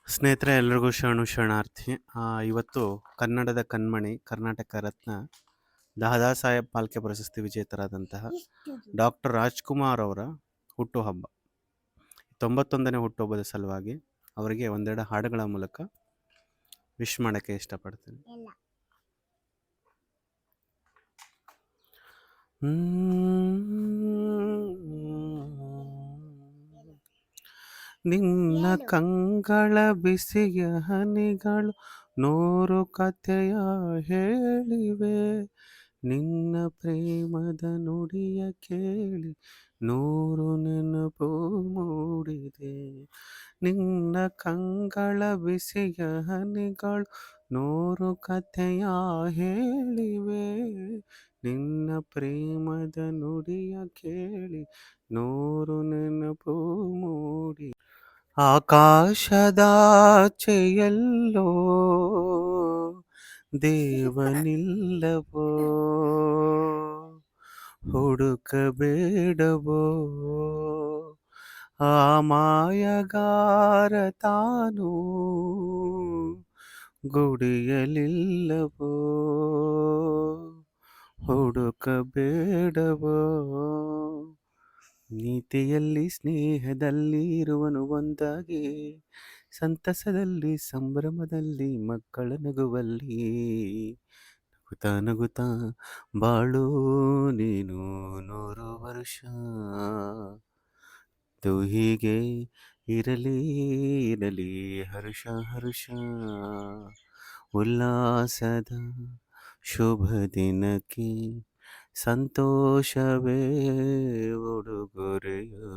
ಸ್ನೇಹಿತರೆ ಎಲ್ರಿಗೂ ಶರಣಾರ್ಥಿ. ಇವತ್ತು ಕನ್ನಡದ ಕಣ್ಮಣಿ, ಕರ್ನಾಟಕ ರತ್ನ ದಾದಾ ಸಾಹೇಬ್ ಫಾಲ್ಕೆ ಪ್ರಶಸ್ತಿ ವಿಜೇತರಾದಂತಹ ಡಾಕ್ಟರ್ ರಾಜ್ಕುಮಾರ್ ಅವರ ಹುಟ್ಟುಹಬ್ಬ. 91ನೇ ಹುಟ್ಟುಹಬ್ಬದ ಸಲುವಾಗಿ ಅವರಿಗೆ ಒಂದೆರಡು ಹಾಡುಗಳ ಮೂಲಕ ವಿಶ್ ಮಾಡೋಕ್ಕೆ ಇಷ್ಟಪಡ್ತೀನಿ. ನಿನ್ನ ಕಂಗಳ ಬಿಸಿಯ ಹನಿಗಳು 100 ಕಥೆಯ ಹೇಳಿವೆ, ನಿನ್ನ ಪ್ರೇಮದ ನುಡಿಯ ಕೇಳಿ 100 ನೆನಪು ಮೂಡಿದೆ. ನಿನ್ನ ಕಂಗಳ ಬಿಸಿಯ ಹನಿಗಳು 100 ಕಥೆಯ ಹೇಳಿವೆ, ನಿನ್ನ ಪ್ರೇಮದ ನುಡಿಯ ಕೇಳಿ 100 ನೆನಪು ಮೂಡಿ. ಆಕಾಶದಾಚೆಯಲ್ಲೋ ದೇವನಿಲ್ಲವೋ, ಹುಡುಕಬೇಡವೋ ಆ ಮಾಯಗಾರ ತಾನು ಗುಡಿಯಲಿಲ್ಲವೋ, ಹುಡುಕಬೇಡವೋ. ನೀತಿಯಲ್ಲಿ ಸ್ನೇಹದಲ್ಲಿ ಇರುವನು ಒಂದಾಗಿ, ಸಂತಸದಲ್ಲಿ ಸಂಭ್ರಮದಲ್ಲಿ ಮಕ್ಕಳ ನಗುವಲ್ಲಿ, ನಗುತ್ತಾ ನಗುತ್ತಾ ಬಾಳು ನೀನು 100 ವರ್ಷ. ಇದು ಹೀಗೆ ಇರಲಿ ಇರಲಿ ಹರ್ಷ ಹರ್ಷ, ಉಲ್ಲಾಸದ ಶುಭ ದಿನಕ್ಕೆ ಸಂತೋಷವೇ ಉಡುಗೊರೆಯೋ.